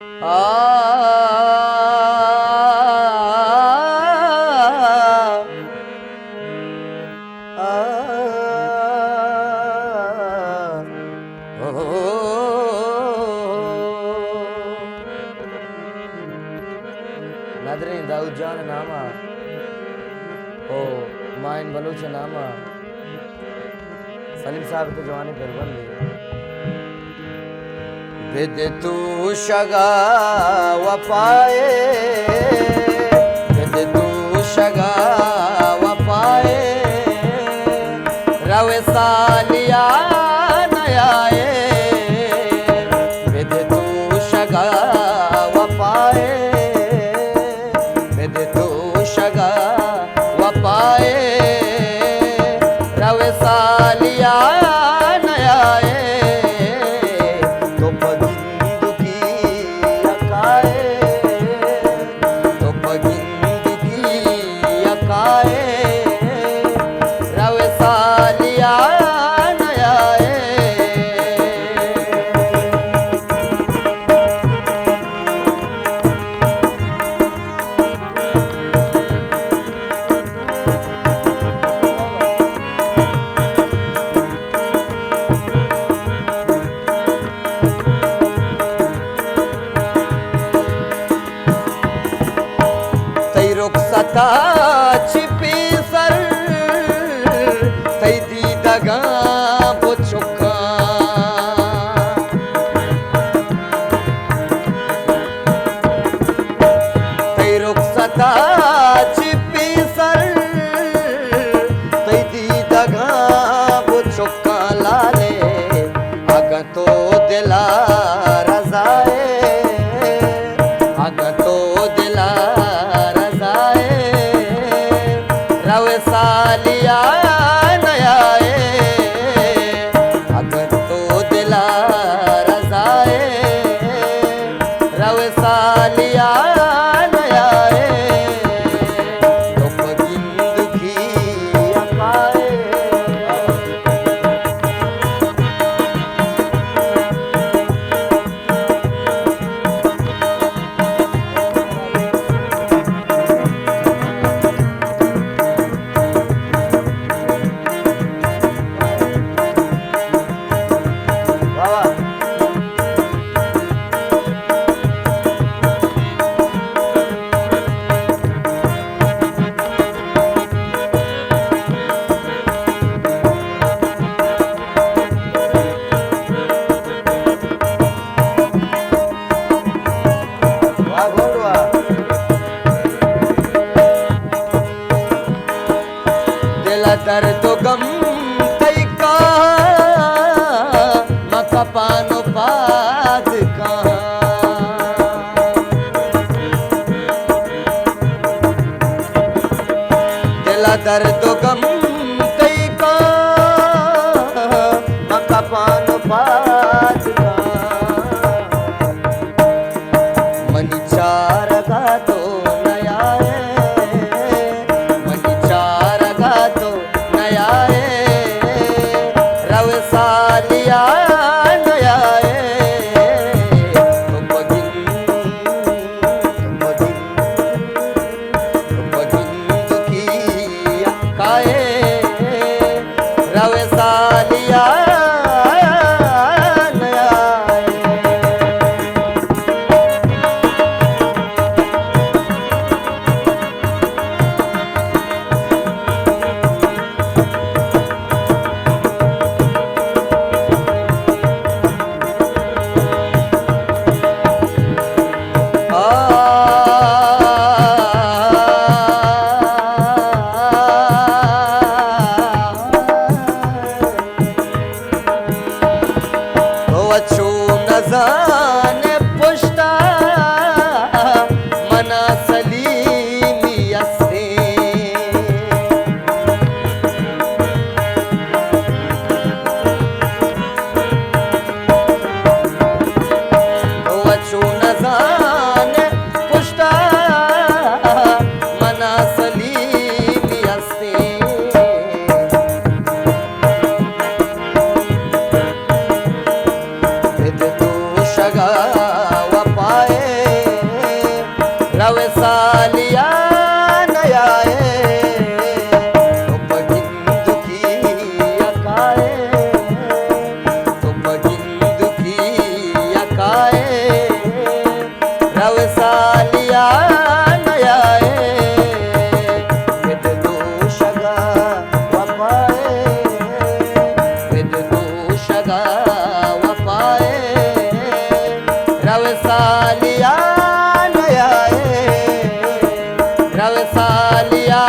Nadreen Dawood जान नामा ओ mine Baloch नामा सलीम साहब तो जवानी पर बंद विद तू शगा वफाए विद तू शगा वफाए रवे सालिया नयाए विद तू शगा वफाए विद तू शगा वफाए रवे सालिया नयाए रुखसता छिपी सर तई दी दगा बुचुका तई रुखसता छिपी सर तई दी दगा बुचुका लाले अग तो दिला रजाए अग तो दिला रवे सालिया नयाए अगर तो दिला रजाए रवे सालिया नयाए तो पगिन दुखी अकाए दर्द गम कई का मका पानो पाद का दिला दर्द गम कई का मका पानो पाद का मनी चार का तो नया रवे सालिया नयाए तुम बगिन दुखी अकाए रवे सालिया नयाए रवसालिया